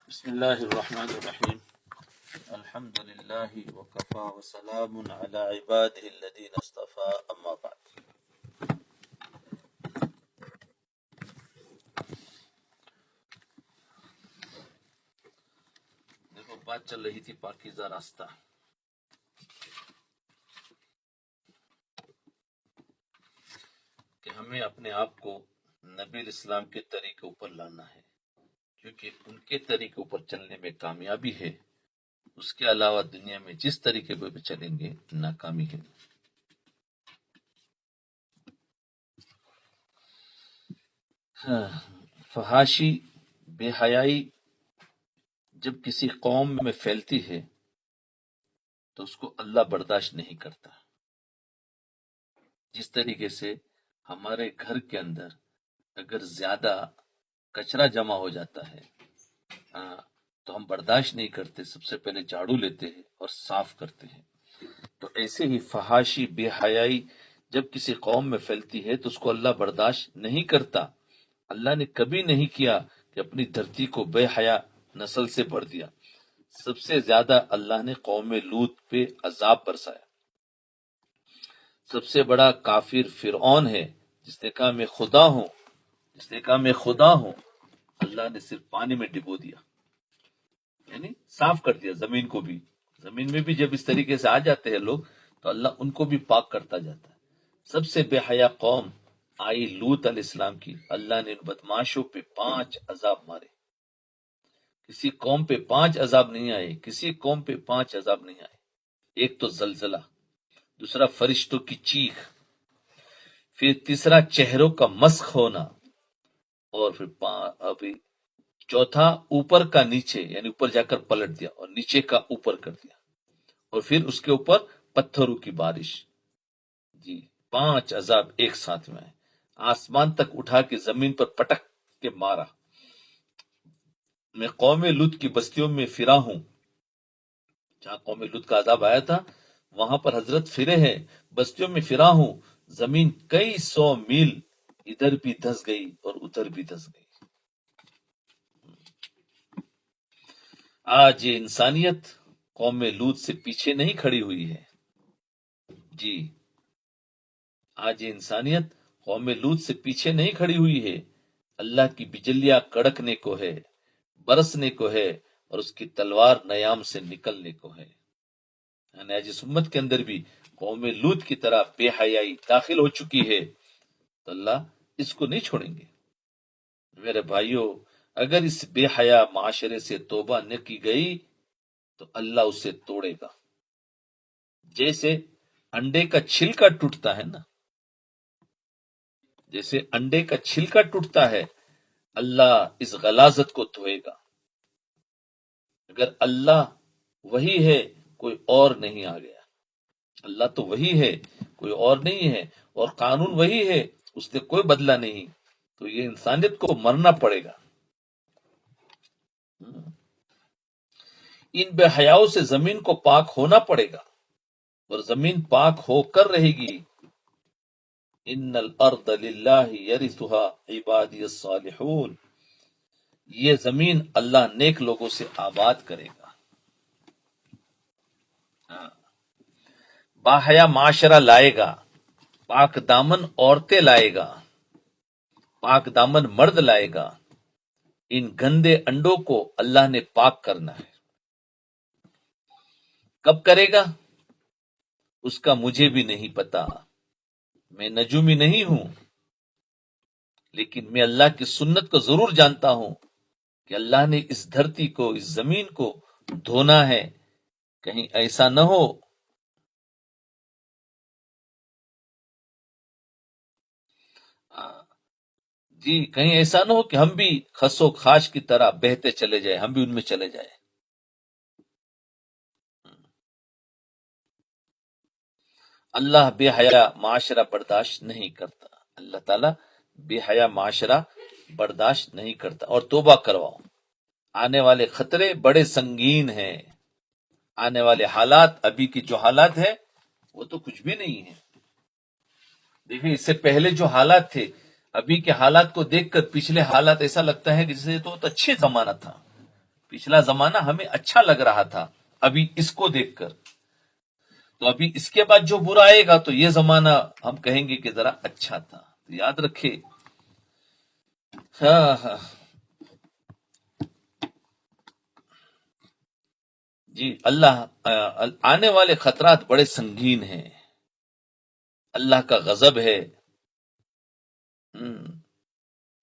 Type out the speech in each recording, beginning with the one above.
بسم اللہ الرحمن الرحیم الحمد للہ وکفا وسلام علی عبادہ الذین اصطفى اما بعد۔ دیکھو بات چل رہی تھی پاکیزہ راستہ، کہ ہمیں اپنے آپ کو نبی الاسلام کے طریقے اوپر لانا ہے، کیونکہ ان کے طریقے اوپر چلنے میں کامیابی ہے، اس کے علاوہ دنیا میں جس طریقے پہ چلیں گے ناکامی ہے۔ فحاشی، بے حیائی جب کسی قوم میں پھیلتی ہے تو اس کو اللہ برداشت نہیں کرتا۔ جس طریقے سے ہمارے گھر کے اندر اگر زیادہ کچرا جمع ہو جاتا ہے تو ہم برداشت نہیں کرتے، سب سے پہلے جھاڑو لیتے ہیں اور صاف کرتے ہیں۔ تو ایسے ہی فحاشی، بے حیائی جب کسی قوم میں پھیلتی ہے تو اس کو اللہ برداشت نہیں کرتا۔ اللہ نے کبھی نہیں کیا کہ اپنی دھرتی کو بے حیا نسل سے بھر دیا۔ سب سے زیادہ اللہ نے قوم لوط پہ عذاب برسایا۔ سب سے بڑا کافر فرعون ہے، جس نے کہا میں خدا ہوں، اللہ نے صرف پانی میں ڈبو دیا، یعنی صاف کر دیا زمین کو بھی۔ زمین میں بھی جب اس طریقے سے آ جاتے ہیں لوگ تو اللہ ان کو بھی پاک کرتا جاتا ہے۔ سب سے بے حیا قوم آئی لوط علیہ السلام کی، اللہ نے ان بدماشوں پہ 5 عذاب مارے۔ کسی قوم پہ 5 عذاب نہیں آئے، ایک تو زلزلہ، دوسرا فرشتوں کی چیخ، پھر تیسرا چہروں کا مسخ ہونا، اور پھر ابھی چوتھا اوپر کا نیچے، یعنی اوپر جا کر پلٹ دیا اور نیچے کا اوپر کر دیا، اور پھر اس کے اوپر پتھروں کی بارش۔ جی 5 عذاب ایک ساتھ میں آئے، آسمان تک اٹھا کے زمین پر پٹک کے مارا۔ میں قوم لوط کی بستیوں میں پھرا ہوں، جہاں قوم لوط کا عذاب آیا تھا وہاں پر حضرت پھرے ہیں، بستیوں میں پھرا ہوں، زمین کئی 100 میل ادھر بھی دھس گئی اور ادھر بھی دھس گئی۔ آج یہ انسانیت قوم لوط سے پیچھے نہیں کھڑی ہوئی ہے۔ جی آج یہ انسانیت قوم لوط سے پیچھے نہیں کھڑی ہوئی ہے۔ اللہ کی بجلیاں کڑکنے کو ہے، برسنے کو ہے، اور اس کی تلوار نیام سے نکلنے کو ہے۔ یعنی آج اس امت کے اندر بھی قوم لوط کی طرح بے حیائی داخل ہو چکی ہے تو اللہ اس کو نہیں چھوڑیں گے۔ میرے بھائیوں، اگر اس بے حیا معاشرے سے توبہ نہ کی گئی تو اللہ اسے توڑے گا۔ جیسے انڈے کا چھلکا ٹوٹتا ہے نا، اللہ اس غلاظت کو دھوئے گا۔ اگر اللہ وہی ہے، کوئی اور نہیں آ گیا۔ اللہ تو وہی ہے، کوئی اور نہیں ہے، اور قانون وہی ہے، اس نے کوئی بدلہ نہیں، تو یہ انسانیت کو مرنا پڑے گا۔ ان بے حیاؤں سے زمین کو پاک ہونا پڑے گا، اور زمین پاک ہو کر رہے گی۔ ان الارض للہ یرثها عبادی الصالحون، یہ زمین اللہ نیک لوگوں سے آباد کرے گا۔ باحیا معاشرہ لائے گا، پاک دامن عورتیں لائے گا، پاک دامن مرد لائے گا۔ ان گندے انڈوں کو اللہ نے پاک کرنا ہے۔ کب کرے گا اس کا مجھے بھی نہیں پتا، میں نجومی نہیں ہوں، لیکن میں اللہ کی سنت کو ضرور جانتا ہوں کہ اللہ نے اس دھرتی کو، اس زمین کو دھونا ہے، کہیں ایسا نہ ہو جی کہیں ایسا نہ ہو کہ ہم بھی خس و خاش کی طرح بہتے چلے جائیں، ہم بھی ان میں چلے جائیں۔ اللہ بے حیا معاشرہ برداشت نہیں کرتا، اللہ تعالیٰ بے حیا معاشرہ برداشت نہیں کرتا۔ اور توبہ کرواؤ، آنے والے خطرے بڑے سنگین ہیں، آنے والے حالات، ابھی کی جو حالات ہیں وہ تو کچھ بھی نہیں ہے۔ دیکھیں اس سے پہلے جو حالات تھے، ابھی کے حالات کو دیکھ کر پچھلے حالات ایسا لگتا ہے کہ جسے تو اچھے زمانہ تھا، پچھلا زمانہ ہمیں اچھا لگ رہا تھا ابھی اس کو دیکھ کر، تو ابھی اس کے بعد جو برا آئے گا تو یہ زمانہ ہم کہیں گے کہ ذرا اچھا تھا. تو یاد رکھے. ہاں ہاں جی. آنے والے خطرات بڑے سنگین ہیں. اللہ کا غضب ہے.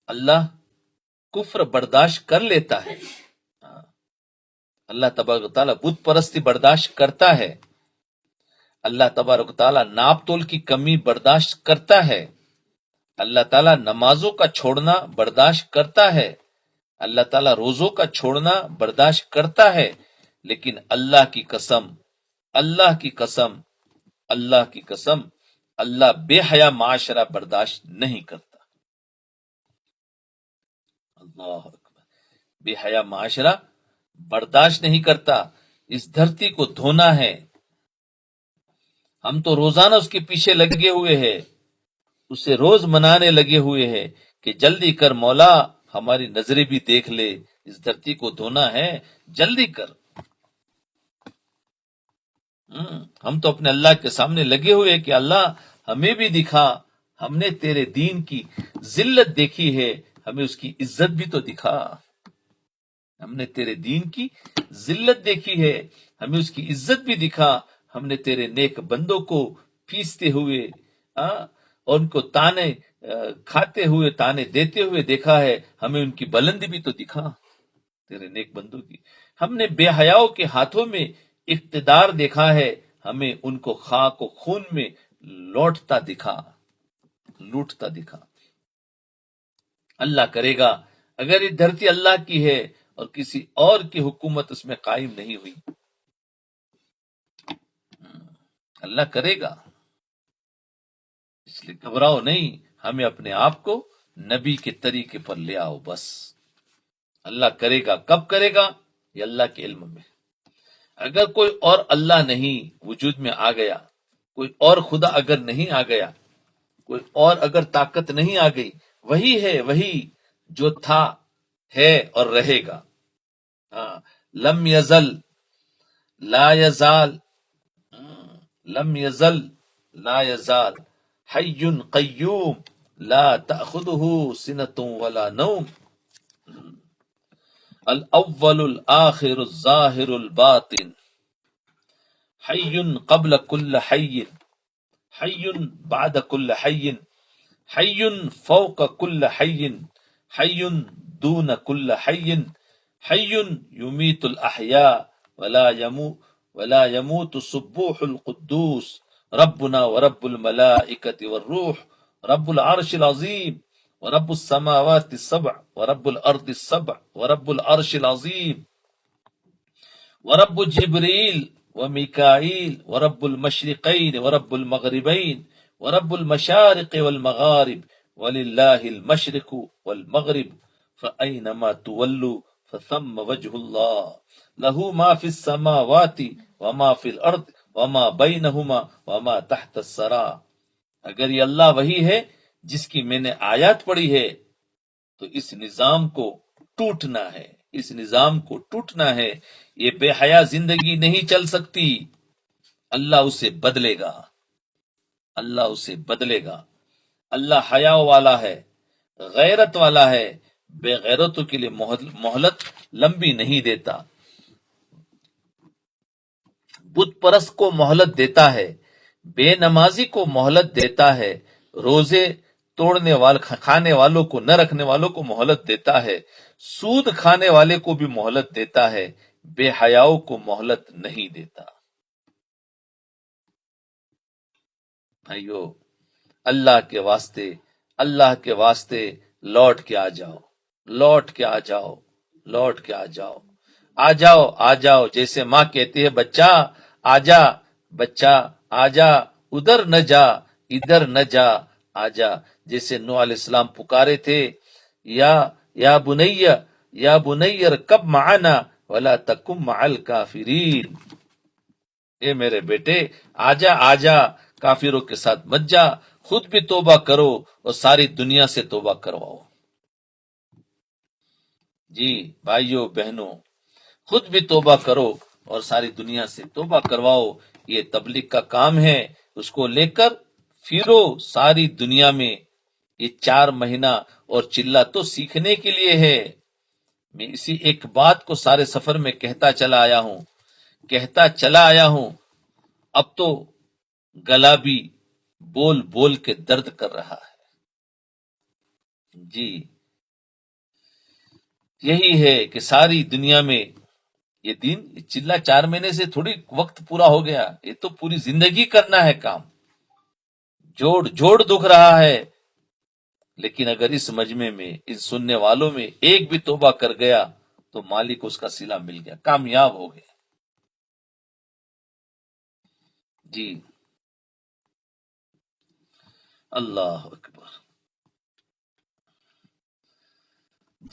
اللہ کفر برداشت کر لیتا ہے. اللہ تبارک و تعالیٰ بت پرستی برداشت کرتا ہے. اللہ تبارک و تعالیٰ ناپ تول کی کمی برداشت کرتا ہے. اللہ تعالیٰ نمازوں کا چھوڑنا برداشت کرتا ہے. اللہ تعالیٰ روزوں کا چھوڑنا برداشت کرتا ہے. لیکن اللہ کی قسم، اللہ کی قسم، اللہ کی قسم، اللہ بے حیا معاشرہ برداشت نہیں کرتا. اللہ اکبر. بے حیا معاشرہ برداشت نہیں کرتا. اس دھرتی کو دھونا ہے. ہم تو روزانہ اس کے پیچھے لگے ہوئے ہیں، اسے روز منانے لگے ہوئے ہیں کہ جلدی کر مولا، ہماری نظریں بھی دیکھ لے، اس دھرتی کو دھونا ہے، جلدی کر. ہم تو اپنے اللہ کے سامنے لگے ہوئے کہ اللہ ہمیں بھی دکھا، ہم نے تیرے دین کی ذلت دیکھی ہے، ہمیں اس کی عزت بھی تو دکھا. ہم نے تیرے دین کی ذلت دیکھی ہے، ہمیں اس کی عزت بھی دکھا. ہم نے تیرے نیک بندوں کو پیستے ہوئے اور ان کو تانے کھاتے ہوئے، تانے دیتے ہوئے دیکھا ہے، ہمیں ان کی بلندی بھی تو دکھا تیرے نیک بندوں کی. ہم نے بے حیاؤں کے ہاتھوں میں اقتدار دیکھا ہے، ہمیں ان کو خاک و خون میں لوٹتا دکھا. اللہ کرے گا اگر یہ دھرتی اللہ کی ہے اور کسی اور کی حکومت اس میں قائم نہیں ہوئی، اللہ کرے گا. اس لیے گھبراؤ نہیں، ہمیں اپنے آپ کو نبی کے طریقے پر لے آؤ بس. اللہ کرے گا. کب کرے گا؟ یہ اللہ کے علم میں. اگر کوئی اور اللہ نہیں وجود میں آ گیا، کوئی اور خدا اگر نہیں آ گیا، کوئی اور اگر طاقت نہیں آ گئی، وہی ہے، وہی جو تھا، ہے اور رہے گا. لم یزل، لا یزال، لم یزل، لا یزال، حی قیوم، لا تأخذه سنة ولا نوم، الاول الآخر الظاہر الباطن، حی قبل كل حی، حی بعد كل حی، حی فوق كل حی، حی دون كل حی، حی یمیت الاحیاء ولا يموت السبوح القدوس ربنا ورب الملائکة والروح رب العرش العظیم ورب السماوات السبع ورب الارض السبع ورب العرش العظیم ورب جبریل ومیکائیل ورب المشرقین ورب المغربین ورب المشارق والمغارب وللہ المشرق والمغرب فأینما تولوا فثم وجہ اللہ لہ ما فی السماوات وما فی الارض وما بینہما وما تحت الثری. اگر یہ اللہ وہی ہے جس کی میں نے آیات پڑھی ہے تو اس نظام کو ٹوٹنا ہے، اس نظام کو ٹوٹنا ہے. یہ بے حیا زندگی نہیں چل سکتی. اللہ اسے بدلے گا، اللہ اسے بدلے گا. اللہ حیا والا ہے، غیرت والا ہے، بے غیرتوں کے لیے مہلت لمبی نہیں دیتا. بت پرست کو مہلت دیتا ہے، بے نمازی کو مہلت دیتا ہے، روزے توڑنے والے کھانے والوں کو، نہ رکھنے والوں کو مہلت دیتا ہے، سود کھانے والے کو بھی مہلت دیتا ہے، بے حیاؤں کو مہلت نہیں دیتا. بھائیو، اللہ کے واسطے، اللہ کے واسطے لوٹ کے آ جاؤ، لوٹ کے آ جاؤ، لوٹ کے آ جاؤ، آ جاؤ، آ جاؤ. جیسے ماں کہتی ہے بچہ آ جا، بچہ آ جا، ادھر نہ جا، ادھر نہ جا، آ جا. جیسے نوح علیہ السلام پکارے تھے، یا بنیہ، یا بنیر کب معنا ولا تکم مع الکافرین. اے میرے بیٹے آ جا، آ جا، کافروں کے ساتھ مت جا، خود بھی توبہ کرو اور ساری دنیا سے توبہ کرواؤ. جی بھائیو بہنوں، خود بھی توبہ کرو اور ساری دنیا سے توبہ کرواؤ. یہ تبلیغ کا کام ہے، اس کو لے کر پھرو ساری دنیا میں. یہ 4 مہینہ اور چلہ تو سیکھنے کے لیے ہے. میں اسی ایک بات کو سارے سفر میں کہتا چلا آیا ہوں. اب تو گلا بھی بول بول کے درد کر رہا ہے. جی یہی ہے کہ ساری دنیا میں یہ دین چلہ 4 مہینے سے تھوڑی وقت پورا ہو گیا، یہ تو پوری زندگی کرنا ہے کام. جوڑ جوڑ دکھ رہا ہے، لیکن اگر اس مجمع میں اس سننے والوں میں ایک بھی توبہ کر گیا تو مالک اس کا صلہ مل گیا، کامیاب ہو گیا. جی اللہ اکبر.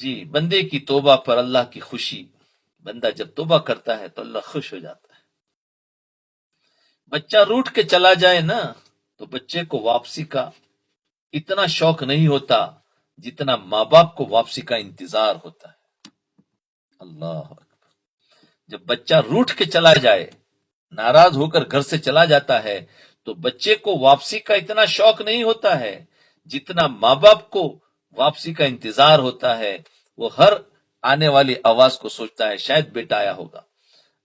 جی بندے کی توبہ پر اللہ کی خوشی. بندہ جب توبہ کرتا ہے تو اللہ خوش ہو جاتا ہے. بچہ روٹ کے چلا جائے نا تو بچے کو واپسی کا اتنا شوق نہیں ہوتا جتنا ماں باپ کو واپسی کا انتظار ہوتا ہے. اللہ اکبر. جب بچہ روٹ کے چلا جائے، ناراض ہو کر گھر سے چلا جاتا ہے، تو بچے کو واپسی کا اتنا شوق نہیں ہوتا ہے جتنا ماں باپ کو واپسی کا انتظار ہوتا ہے. وہ ہر آنے والی آواز کو سوچتا ہے شاید بیٹا آیا ہوگا،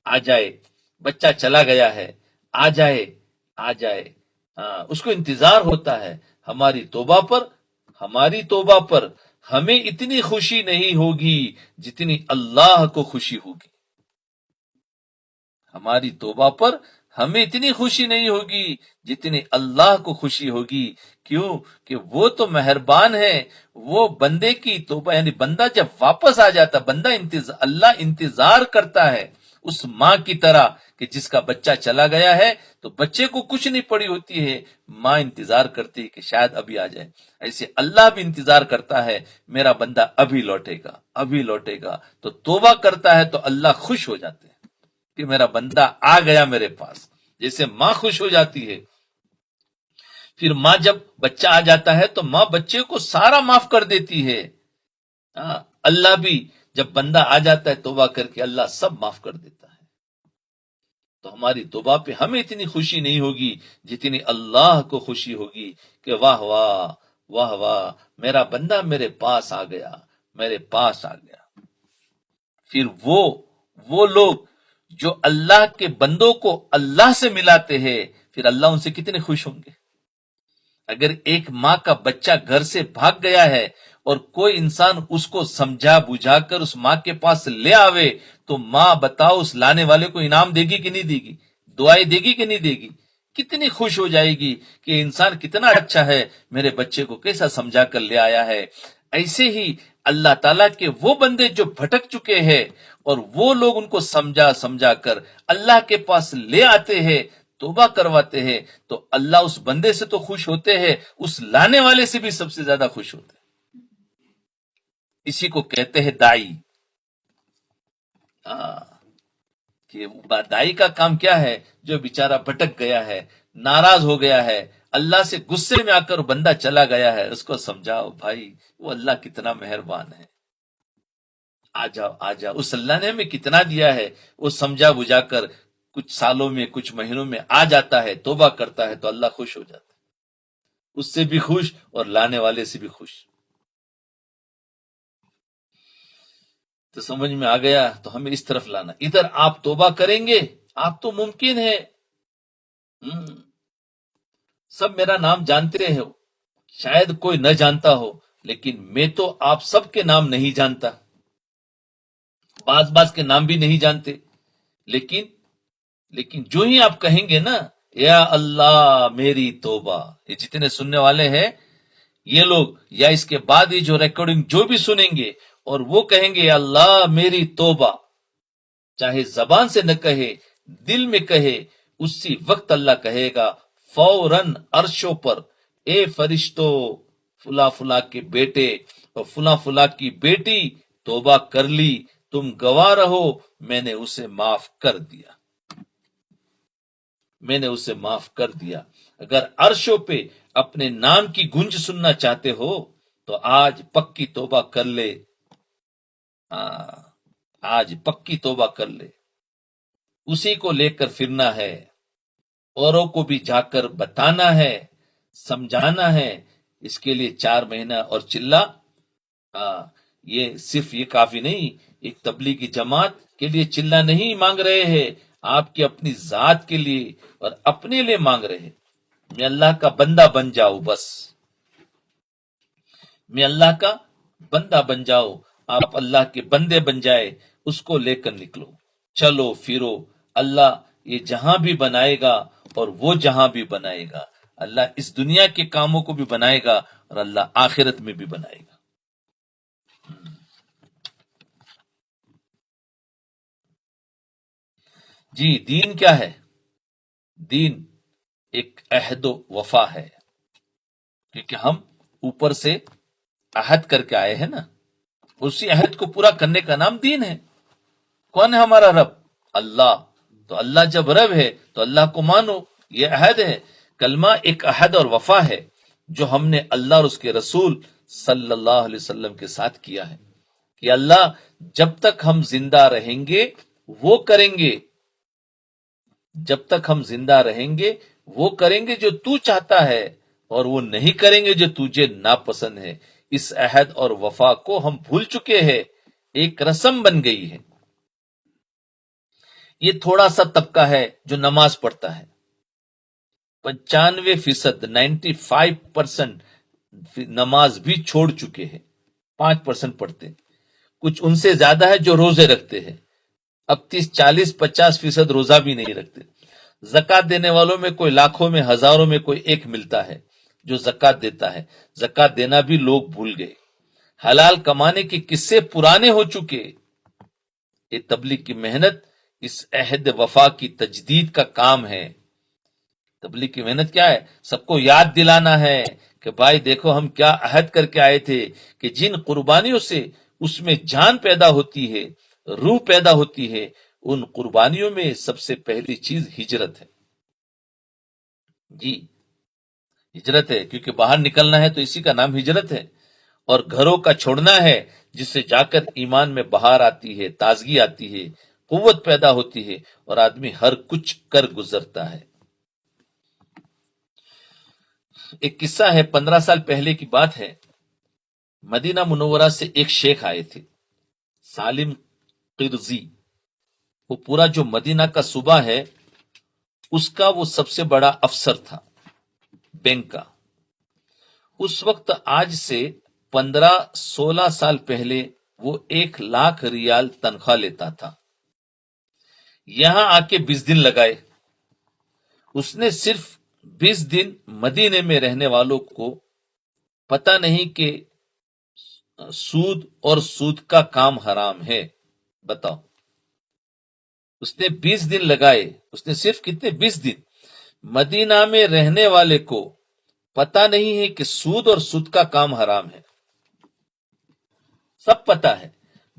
آ جائے. بچہ چلا گیا ہے، آ جائے آ جائے. ہاں اس کو انتظار ہوتا ہے. ہماری توبہ پر ہمیں اتنی خوشی نہیں ہوگی جتنی اللہ کو خوشی ہوگی. ہماری توبہ پر ہمیں اتنی خوشی نہیں ہوگی جتنی اللہ کو خوشی ہوگی. کیوں کہ وہ تو مہربان ہے. وہ بندے کی توبہ یعنی بندہ جب واپس آ جاتا، اللہ انتظار کرتا ہے اس ماں کی طرح کہ جس کا بچہ چلا گیا ہے تو بچے کو کچھ نہیں پڑی ہوتی ہے، ماں انتظار کرتی ہے کہ شاید ابھی آ جائے. ایسے اللہ بھی انتظار کرتا ہے میرا بندہ ابھی لوٹے گا. تو توبہ کرتا ہے تو اللہ خوش ہو جاتے ہیں کہ میرا بندہ آ گیا میرے پاس. جیسے ماں خوش ہو جاتی ہے. پھر ماں جب بچہ آ جاتا ہے تو ماں بچے کو سارا معاف کر دیتی ہے. اللہ بھی جب بندہ آ جاتا ہے توبہ کر کے اللہ سب معاف کر دیتا ہے. تو ہماری توبہ پہ ہمیں اتنی خوشی نہیں ہوگی جتنی اللہ کو خوشی ہوگی کہ واہ واہ واہ واہ میرا بندہ میرے پاس آ گیا. پھر وہ لوگ جو اللہ کے بندوں کو اللہ سے ملاتے ہیں، پھر اللہ ان سے کتنے خوش ہوں گے. اگر ایک ماں کا بچہ گھر سے بھاگ گیا ہے اور کوئی انسان اس کو سمجھا بجھا کر اس ماں کے پاس لے آوے تو ماں بتاؤ اس لانے والے کو انعام دے گی کہ نہیں دے گی، دعائیں دے گی کہ نہیں دے گی. کتنی خوش ہو جائے گی کہ انسان کتنا اچھا ہے، میرے بچے کو کیسا سمجھا کر لے آیا ہے. ایسے ہی اللہ تعالیٰ کے وہ بندے جو بھٹک چکے ہیں اور وہ لوگ ان کو سمجھا کر اللہ کے پاس لے آتے ہیں، توبہ کرواتے ہیں، تو اللہ اس بندے سے تو خوش ہوتے ہیں، اس لانے والے سے بھی سب سے زیادہ خوش ہوتے ہیں. اسی کو کہتے ہیں دائی. کہ دائی کا کام کیا ہے؟ جو بیچارہ بھٹک گیا ہے، ناراض ہو گیا ہے، اللہ سے غصے میں آ کر بندہ چلا گیا ہے، اس کو سمجھاؤ بھائی وہ اللہ کتنا مہربان ہے، آ جاؤ. اس اللہ نے ہمیں کتنا دیا ہے. وہ سمجھا بجھا کر کچھ سالوں میں کچھ مہینوں میں آ جاتا ہے، توبہ کرتا ہے تو اللہ خوش ہو جاتا ہے. اس سے بھی خوش اور لانے والے سے بھی خوش. تو سمجھ میں آ گیا. تو ہمیں اس طرف لانا. ادھر آپ توبہ کریں گے، آپ تو ممکن ہے سب میرا نام جانتے ہو، شاید کوئی نہ جانتا ہو، لیکن میں تو آپ سب کے نام نہیں جانتا، بعض کے نام بھی نہیں جانتے. لیکن جو ہی آپ کہیں گے نا یا اللہ میری توبہ، یہ جتنے سننے والے ہیں یہ لوگ یا اس کے بعد یہ جو ریکارڈنگ جو بھی سنیں گے اور وہ کہیں گے یا اللہ میری توبہ، چاہے زبان سے نہ کہے دل میں کہے، اسی وقت اللہ کہے گا فوراً عرشوں پر اے فرشتو فلاں فلاں کے بیٹے اور فلاں فلاں کی بیٹی توبہ کر لی، تم گواہ رہو میں نے اسے معاف کر دیا. اگر عرشوں پہ اپنے نام کی گونج سننا چاہتے ہو تو آج پکی توبہ کر لے. آج پکی توبہ کر لے، اسی کو لے کر پھرنا ہے، اوروں کو بھی جا کر بتانا ہے، سمجھانا ہے۔ اس کے لیے 4 مہینہ اور چلہ یہ صرف یہ کافی نہیں۔ ایک تبلیغی جماعت کے لیے چلہ نہیں مانگ رہے ہیں، آپ کی اپنی ذات کے لیے اور اپنے لیے مانگ رہے ہیں۔ میں اللہ کا بندہ بن جاؤ، بس میں اللہ کا بندہ بن جاؤ، آپ اللہ کے بندے بن جائے، اس کو لے کر نکلو، چلو پھرو۔ اللہ یہ جہاں بھی بنائے گا اور وہ جہاں بھی بنائے گا، اللہ اس دنیا کے کاموں کو بھی بنائے گا اور اللہ آخرت میں بھی بنائے گا۔ جی، دین کیا ہے؟ دین ایک عہد و وفا ہے، کیونکہ ہم اوپر سے عہد کر کے آئے ہیں نا، اسی عہد کو پورا کرنے کا نام دین ہے۔ کون ہے ہمارا رب؟ اللہ۔ تو اللہ جب رب ہے تو اللہ کو مانو، یہ عہد ہے۔ کلمہ ایک عہد اور وفا ہے جو ہم نے اللہ اور اس کے رسول صلی اللہ علیہ وسلم کے ساتھ کیا ہے کہ اللہ جب تک ہم زندہ رہیں گے وہ کریں گے، جب تک ہم زندہ رہیں گے وہ کریں گے جو تو چاہتا ہے، اور وہ نہیں کریں گے جو تجھے ناپسند ہے۔ اس عہد اور وفا کو ہم بھول چکے ہیں، ایک رسم بن گئی ہے۔ یہ تھوڑا سا طبقہ ہے جو نماز پڑھتا ہے، 95%، 95% نماز بھی چھوڑ چکے ہیں، 5% پڑھتے ہیں۔ کچھ ان سے زیادہ ہے جو روزے رکھتے ہیں، اب 30، 40، 50% روزہ بھی نہیں رکھتے۔ زکات دینے والوں میں کوئی لاکھوں میں، ہزاروں میں کوئی ایک ملتا ہے جو زکات دیتا ہے۔ زکات دینا بھی لوگ بھول گئے۔ حلال کمانے کے قصے پرانے ہو چکے۔ یہ تبلیغ کی محنت اس عہد وفا کی تجدید کا کام ہے۔ تبلیغ کی محنت کیا ہے؟ سب کو یاد دلانا ہے کہ بھائی دیکھو ہم کیا عہد کر کے آئے تھے، کہ جن قربانیوں سے اس میں جان پیدا ہوتی ہے، روح پیدا ہوتی ہے، ان قربانیوں میں سب سے پہلی چیز ہجرت ہے۔ جی، ہجرت ہے، کیونکہ باہر نکلنا ہے تو اسی کا نام ہجرت ہے۔ اور گھروں کا چھوڑنا ہے جس سے جا کر ایمان میں بہار آتی ہے، تازگی آتی ہے، قوت پیدا ہوتی ہے اور آدمی ہر کچھ کر گزرتا ہے۔ ایک قصہ ہے، 15 سال پہلے کی بات ہے۔ مدینہ منورہ سے ایک شیخ آئے تھے، سالم قرضی۔ وہ پورا جو مدینہ کا صوبہ ہے اس کا وہ سب سے بڑا افسر تھا، بینک کا۔ اس وقت آج سے 15-16 سال پہلے وہ 1 لاکھ ریال تنخواہ لیتا تھا۔ یہاں آ کے 20 دن لگائے۔ اس نے صرف 20 دن مدینے میں رہنے والوں کو پتہ نہیں کہ سود اور سود کا کام حرام ہے۔ بتاؤ، اس نے 20 دن لگائے۔ اس نے صرف کتنے؟ 20 دن مدینہ میں رہنے والے کو پتہ نہیں ہے کہ سود اور سود کا کام حرام ہے۔ سب پتہ ہے،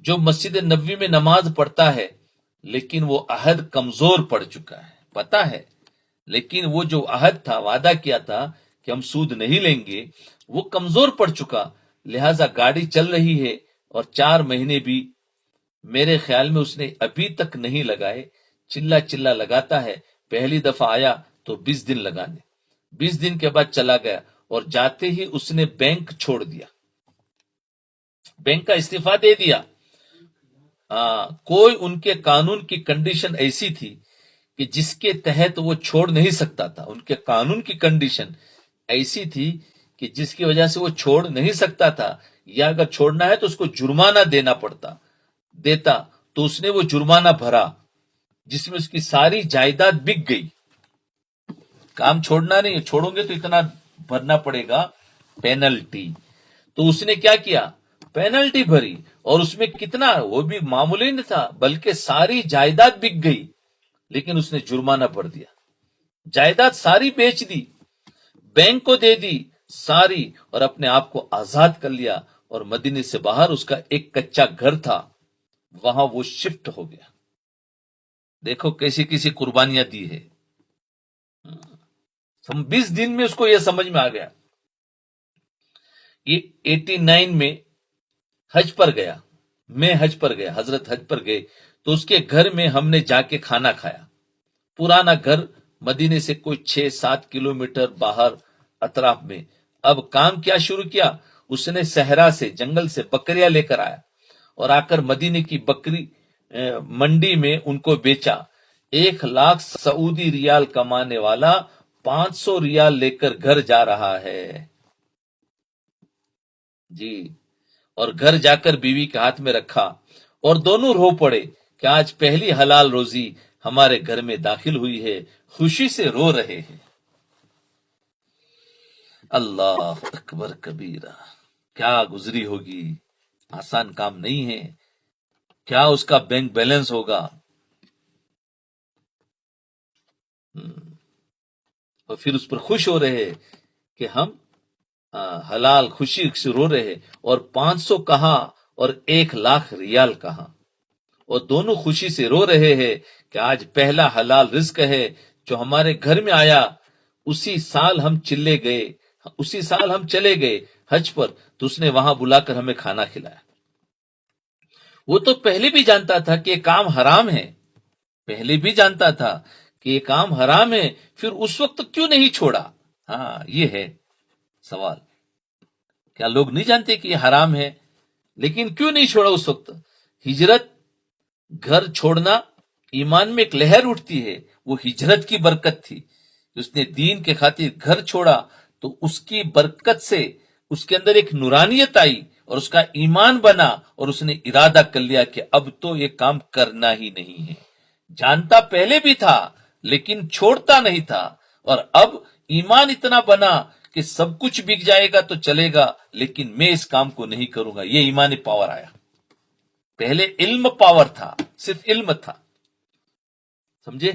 جو مسجد نبوی میں نماز پڑھتا ہے لیکن وہ عہد کمزور پڑ چکا ہے، پتہ ہے، لیکن وہ جو عہد تھا، وعدہ کیا تھا کہ ہم سود نہیں لیں گے، وہ کمزور پڑ چکا۔ لہذا گاڑی چل رہی ہے اور 4 مہینے بھی میرے خیال میں اس نے ابھی تک نہیں لگائے۔ چلا چلا لگاتا ہے، پہلی دفعہ آیا تو 20 دن لگانے، 20 دن کے بعد چلا گیا اور جاتے ہی اس نے بینک چھوڑ دیا، بینک کا استعفی دے دیا۔ کوئی ان کے قانون کی کنڈیشن ایسی تھی کہ جس کے تحت وہ چھوڑ نہیں سکتا تھا۔ ان کے قانون کی کنڈیشن ایسی تھی کہ جس کی وجہ سے وہ چھوڑ نہیں سکتا تھا، یا اگر چھوڑنا ہے تو اس کو جرمانہ دینا دیتا تو اس نے وہ جرمانہ بھرا، جس میں اس کی ساری جائیداد بک گئی۔ کام چھوڑنا نہیں، چھوڑوں گے تو اتنا بھرنا پڑے گا پینلٹی۔ تو اس نے کیا کیا؟ پینلٹی بھری، اور اس میں کتنا؟ وہ بھی معمولی نہیں تھا، بلکہ ساری جائیداد بک گئی، لیکن اس نے جرمانہ بھر دیا۔ جائیداد ساری بیچ دی، بینک کو دے دی ساری، اور اپنے آپ کو آزاد کر لیا۔ اور مدینے سے باہر اس کا ایک کچا گھر تھا، وہاں وہ شفٹ ہو گیا۔ دیکھو کیسی کیسی قربانیاں دی ہے۔ 20 دن میں اس کو یہ سمجھ میں آ گیا۔ یہ 89 میں حج پر گیا، میں حج پر گیا، حضرت حج پر گئے تو اس کے گھر میں ہم نے جا کے کھانا کھایا. پرانا گھر مدینے سے کوئی 6-7 کلومیٹر باہر اطراف میں. اب کام کیا شروع کیا، اس نے صحرا سے، جنگل سے بکریاں لے کر آیا اور آ کر مدینے کی بکری منڈی میں ان کو بیچا. 1,00,000 سعودی ریال کمانے والا 500 ریال لے کر گھر جا رہا ہے. جی، اور گھر جا کر بیوی کے ہاتھ میں رکھا اور دونوں رو پڑے کہ آج پہلی حلال روزی ہمارے گھر میں داخل ہوئی ہے، خوشی سے رو رہے ہیں. اللہ اکبر کبیرہ، کیا گزری ہوگی، آسان کام نہیں ہے. کیا اس کا بینک بیلنس ہوگا، اور پھر اس پر خوش ہو رہے کہ ہم حلال، خوشی سے رو رہے. اور 500 کہا اور 1,00,000 ریال کہا، اور دونوں خوشی سے رو رہے ہیں کہ آج پہلا حلال رزق ہے جو ہمارے گھر میں آیا. اسی سال ہم چلے گئے حج پر، تو اس نے وہاں بلا کر ہمیں کھانا کھلایا. وہ تو پہلے بھی جانتا تھا کہ یہ کام حرام ہے، پہلے بھی جانتا تھا کہ یہ کام حرام ہے، پھر اس وقت کیوں نہیں چھوڑا؟ ہاں، یہ ہے سوال. کیا لوگ نہیں جانتے کہ یہ حرام ہے، لیکن کیوں نہیں چھوڑا اس وقت؟ ہجرت، گھر چھوڑنا، ایمان میں ایک لہر اٹھتی ہے، وہ ہجرت کی برکت تھی. اس نے دین کے خاطر گھر چھوڑا تو اس کی برکت سے اس کے اندر ایک نورانیت آئی اور اس کا ایمان بنا، اور اس نے ارادہ کر لیا کہ اب تو یہ کام کرنا ہی نہیں ہے. جانتا پہلے بھی تھا لیکن چھوڑتا نہیں تھا، اور اب ایمان اتنا بنا کہ سب کچھ بک جائے گا تو چلے گا لیکن میں اس کام کو نہیں کروں گا. یہ ایمانی پاور آیا. پہلے علم پاور تھا، صرف علم تھا، سمجھے؟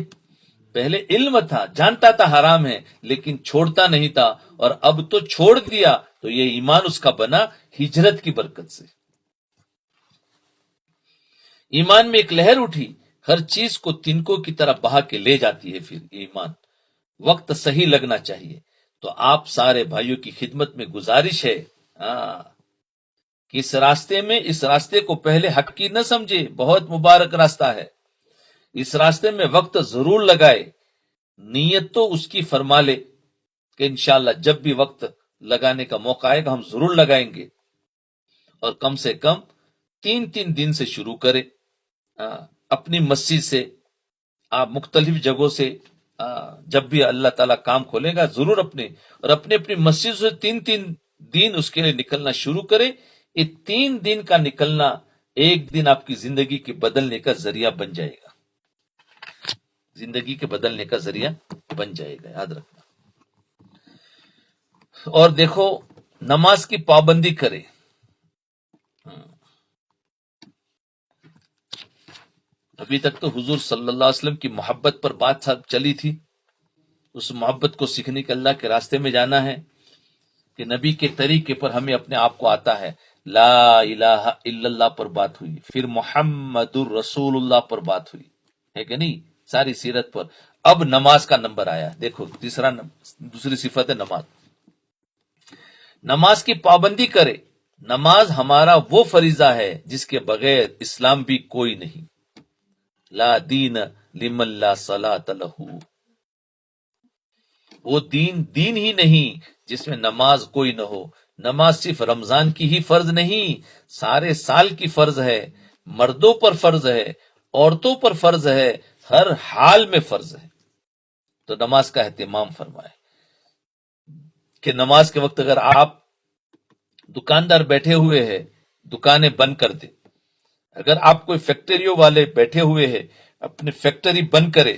پہلے علم تھا، جانتا تھا حرام ہے لیکن چھوڑتا نہیں تھا، اور اب تو چھوڑ دیا تو یہ ایمان اس کا بنا ہجرت کی برکت سے. ایمان میں ایک لہر اٹھی، ہر چیز کو تنکوں کی طرح بہا کے لے جاتی ہے. پھر ایمان، وقت صحیح لگنا چاہیے. تو آپ سارے بھائیوں کی خدمت میں گزارش ہے کہ اس راستے کو پہلے حق کی نہ سمجھے، بہت مبارک راستہ ہے. اس راستے میں وقت ضرور لگائے، نیت تو اس کی فرما لے کہ انشاءاللہ جب بھی وقت لگانے کا موقع آئے گا ہم ضرور لگائیں گے. اور کم سے کم 3 دن سے شروع کرے. اپنی مسجد سے، آپ مختلف جگہوں سے، جب بھی اللہ تعالیٰ کام کھولے گا ضرور اپنی مسجد سے 3 دن اس کے لیے نکلنا شروع کرے. یہ 3 دن کا نکلنا ایک دن آپ کی زندگی کے بدلنے کا ذریعہ بن جائے گا، زندگی کے بدلنے کا ذریعہ بن جائے گا، یاد رکھنا. اور دیکھو، نماز کی پابندی کرے. ابھی تک تو حضور صلی اللہ علیہ وسلم کی محبت پر بات چلی تھی. اس محبت کو سیکھنے کے اللہ کے راستے میں جانا ہے کہ نبی کے طریقے پر ہمیں اپنے آپ کو آتا ہے. لا الہ الا اللہ پر بات ہوئی، پھر محمد الرسول اللہ پر بات ہوئی ہے کہ نہیں، ساری سیرت پر. اب نماز کا نمبر آیا. دیکھو دوسری صفت ہے نماز. نماز کی پابندی کرے. نماز ہمارا وہ فریضہ ہے جس کے بغیر اسلام بھی کوئی نہیں. لا دین لمن لا صلاۃ لہ. وہ دین ہی نہیں جس میں نماز کوئی نہ ہو. نماز صرف رمضان کی ہی فرض نہیں، سارے سال کی فرض ہے. مردوں پر فرض ہے، عورتوں پر فرض ہے، ہر حال میں فرض ہے. تو نماز کا اہتمام فرمائے کہ نماز کے وقت اگر آپ دکاندار بیٹھے ہوئے ہیں دکانیں بند کر دے. اگر آپ کوئی فیکٹریوں والے بیٹھے ہوئے ہیں اپنی فیکٹری بند کرے.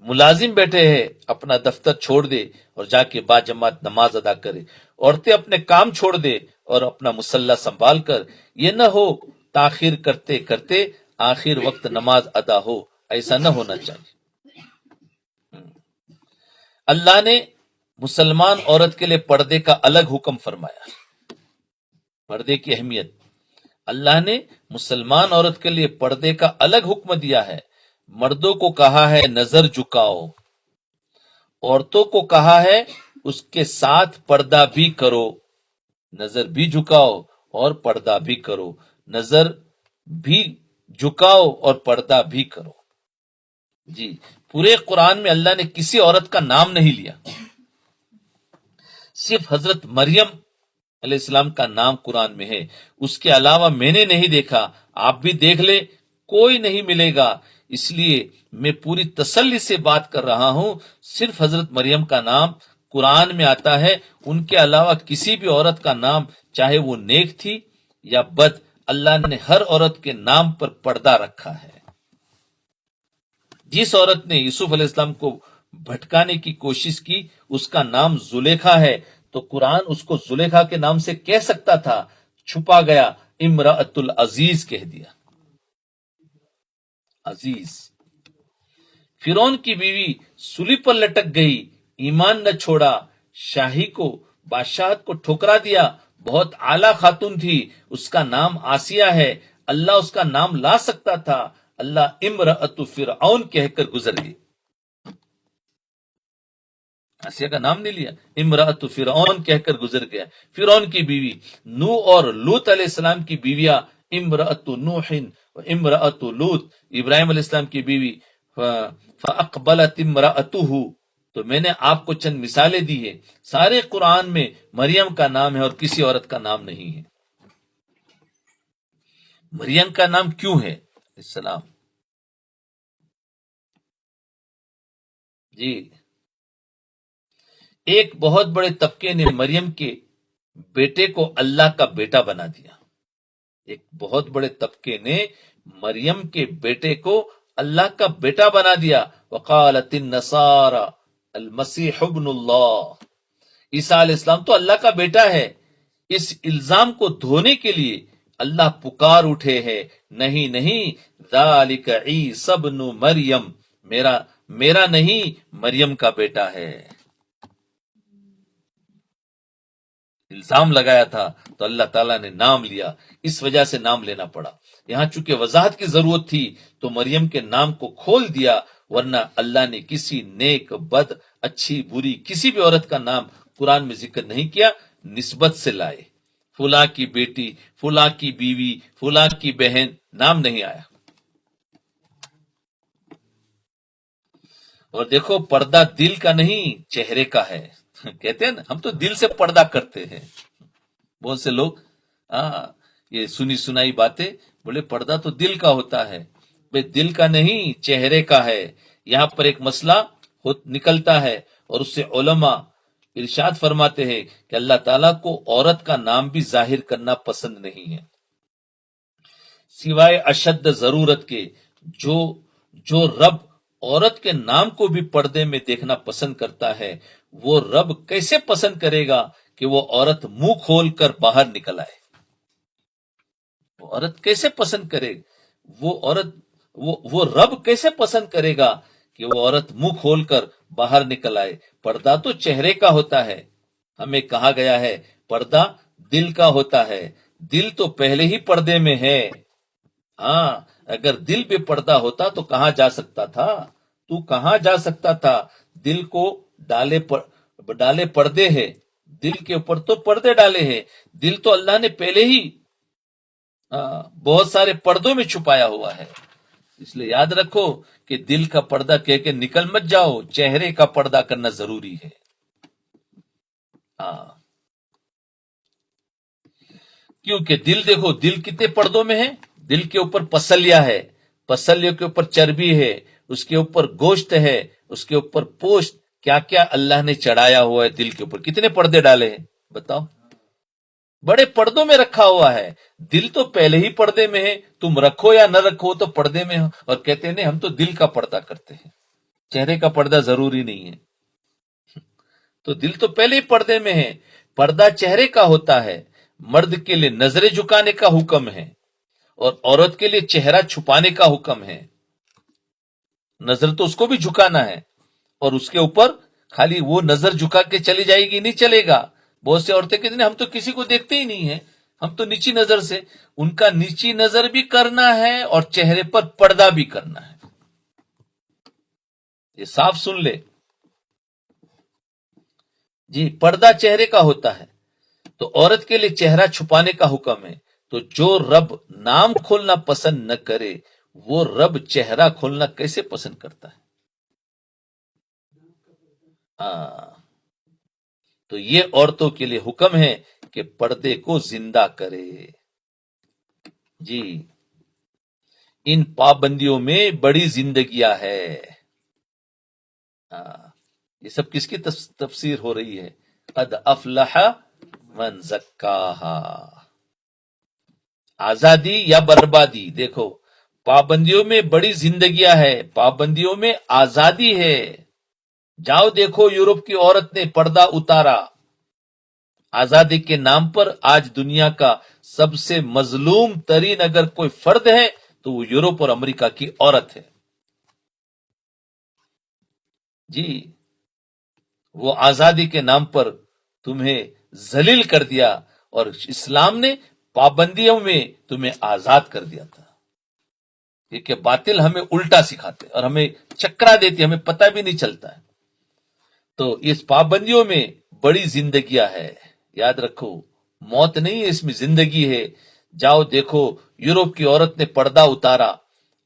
ملازم بیٹھے ہیں اپنا دفتر چھوڑ دے اور جا کے با جماعت نماز ادا کرے. عورتیں اپنے کام چھوڑ دے اور اپنا مصلی سنبھال کر. یہ نہ ہو تاخیر کرتے کرتے آخر وقت نماز ادا ہو، ایسا نہ ہونا چاہیے. اللہ نے مسلمان عورت کے لیے پردے کا الگ حکم فرمایا. پردے کی اہمیت، اللہ نے مسلمان عورت کے لیے پردے کا الگ حکم دیا ہے. مردوں کو کہا ہے نظر جھکاؤ، عورتوں کو کہا ہے اس کے ساتھ پردہ بھی کرو. نظر بھی جھکاؤ اور پردہ بھی کرو. نظر بھی جھکاؤ اور پردہ بھی کرو. جی پورے قرآن میں اللہ نے کسی عورت کا نام نہیں لیا، صرف حضرت مریم علیہ السلام کا نام قرآن میں ہے. اس کے علاوہ میں نے نہیں دیکھا، آپ بھی دیکھ لیں، کوئی نہیں ملے گا. اس لیے میں پوری تسلی سے بات کر رہا ہوں، صرف حضرت مریم کا نام قرآن میں آتا ہے. ان کے علاوہ کسی بھی عورت کا نام، چاہے وہ نیک تھی یا بد، اللہ نے ہر عورت کے نام پر پردہ رکھا ہے. جس عورت نے یوسف علیہ السلام کو بھٹکانے کی کوشش کی، اس کا نام زلیخا ہے، تو قرآن اس کو زلیخا کے نام سے کہہ سکتا تھا، چھپا گیا، امرأت العزیز کہہ دیا. عزیز. فرعون کی بیوی سولی پر لٹک گئی، ایمان نہ چھوڑا، شاہی کو، بادشاہت کو ٹھکرا دیا. بہت اعلیٰ خاتون تھی، اس کا نام آسیہ ہے. اللہ اس کا نام لا سکتا تھا، اللہ امرأت فرعون کہہ کر گزر گئی. آسیہ کا نام نہیں لیا، امرأت فرعون کہہ کر گزر گیا. فرعون کی بیوی. نو اور لوط علیہ السلام کی بیویاں، امرأت نوح و امرأت لوط. ابراہیم علیہ السلام کی بیوی فاقبلت امرأتہ. تو میں نے آپ کو چند مثالیں دی ہیں. سارے قرآن میں مریم کا نام ہے اور کسی عورت کا نام نہیں ہے. مریم کا نام کیوں ہے السلام؟ جی ایک بہت بڑے طبقے نے مریم کے بیٹے کو اللہ کا بیٹا بنا دیا. ایک بہت بڑے طبقے نے مریم کے بیٹے کو اللہ کا بیٹا بنا دیا. وقالت النصارى المسیح ابن اللہ. عیسیٰ علیہ السلام تو اللہ کا بیٹا ہے. اس الزام کو دھونے کے لیے اللہ پکار اٹھے ہے، نہیں نہیں، ذالک عیسی ابن مریم، میرا نہیں، مریم کا بیٹا ہے. الزام لگایا تھا تو اللہ تعالیٰ نے نام لیا، اس وجہ سے نام لینا پڑا. یہاں چونکہ وضاحت کی ضرورت تھی تو مریم کے نام کو کھول دیا، ورنہ اللہ نے کسی نیک، بد، اچھی، بری کسی بھی عورت کا نام قرآن میں ذکر نہیں کیا، نسبت سے لائے. فلاں کی بیٹی، فلاں کی بیوی، فلاں کی بہن، نام نہیں آیا. اور دیکھو پردہ دل کا نہیں چہرے کا ہے. کہتے ہیں نا ہم تو دل سے پردہ کرتے ہیں. بہت سے لوگ یہ سنی سنائی باتیں، بولے پردہ تو دل کا ہوتا ہے. بھئی دل کا نہیں، چہرے کا ہے. یہاں پر ایک مسئلہ نکلتا ہے اور اس سے علماء ارشاد فرماتے ہیں کہ اللہ تعالیٰ کو عورت کا نام بھی ظاہر کرنا پسند نہیں ہے، سوائے اشد ضرورت کے. جو رب عورت کے نام کو بھی پردے میں دیکھنا پسند کرتا ہے، وہ رب کیسے پسند کرے گا کہ وہ عورت منہ کھول کر باہر نکل آئے؟ وہ عورت کیسے پسند کرے؟ وہ رب کیسے پسند کرے گا کہ وہ عورت منہ کھول کر باہر نکل آئے؟ پردہ تو چہرے کا ہوتا ہے. ہمیں کہا گیا ہے پردہ دل کا ہوتا ہے. دل تو پہلے ہی پردے میں ہے. ہاں اگر دل بے پردہ ہوتا تو کہاں جا سکتا تھا؟ تو کہاں جا سکتا تھا؟ دل کو ڈالے پردے ہے، دل کے اوپر تو پردے ڈالے ہیں. دل تو اللہ نے پہلے ہی بہت سارے پردوں میں چھپایا ہوا ہے. اس لیے یاد رکھو کہ دل کا پردہ کہہ کے نکل مت جاؤ، چہرے کا پردہ کرنا ضروری ہے. کیونکہ دل، دیکھو دل کتنے پردوں میں ہے. دل کے اوپر پسلیاں ہے، پسلیوں کے اوپر چربی ہے، اس کے اوپر گوشت ہے، اس کے اوپر پوشت، کیا کیا اللہ نے چڑھایا ہوا ہے دل کے اوپر. کتنے پردے ڈالے ہیں بتاؤ؟ بڑے پردوں میں رکھا ہوا ہے. دل تو پہلے ہی پردے میں ہے، تم رکھو یا نہ رکھو تو پردے میں ہو. اور کہتے ہیں ہم تو دل کا پردہ کرتے ہیں، چہرے کا پردہ ضروری نہیں ہے. تو دل تو پہلے ہی پردے میں ہے. پردہ چہرے کا ہوتا ہے. مرد کے لیے نظریں جھکانے کا حکم ہے اور عورت کے لیے چہرہ چھپانے کا حکم ہے. نظر تو اس کو بھی جھکانا ہے، اور اس کے اوپر خالی وہ نظر جھکا کے چلی جائے گی نہیں چلے گا. بہت سے عورتیں کہتے ہیں ہم تو کسی کو دیکھتے ہی نہیں ہیں، ہم تو نیچی نظر سے. ان کا نیچی نظر بھی کرنا ہے اور چہرے پر پردہ بھی کرنا ہے. یہ صاف سن لے. جی پردہ چہرے کا ہوتا ہے، تو عورت کے لیے چہرہ چھپانے کا حکم ہے. تو جو رب نام کھولنا پسند نہ کرے وہ رب چہرہ کھولنا کیسے پسند کرتا ہے؟ ہاں، تو یہ عورتوں کے لیے حکم ہے کہ پردے کو زندہ کرے۔ جی، ان پابندیوں میں بڑی زندگیاں ہے۔ ہاں، یہ سب کس کی تفسیر ہو رہی ہے؟ قد افلح من زکاہا، آزادی یا بربادی؟ دیکھو، پابندیوں میں بڑی زندگیاں ہے، پابندیوں میں آزادی ہے۔ جاؤ دیکھو، یورپ کی عورت نے پردہ اتارا، آزادی کے نام پر آج دنیا کا سب سے مظلوم ترین اگر کوئی فرد ہے تو وہ یورپ اور امریکہ کی عورت ہے۔ جی، وہ آزادی کے نام پر تمہیں ذلیل کر دیا، اور اسلام نے پابندیوں میں تمہیں آزاد کر دیا تھا۔ یہ کہ باطل ہمیں الٹا سکھاتے اور ہمیں چکرا دیتی، ہمیں پتہ بھی نہیں چلتا ہے۔ تو اس پابندیوں میں بڑی زندگیاں ہے، یاد رکھو، موت نہیں ہے، اس میں زندگی ہے۔ جاؤ دیکھو، یورپ کی عورت نے پردہ اتارا،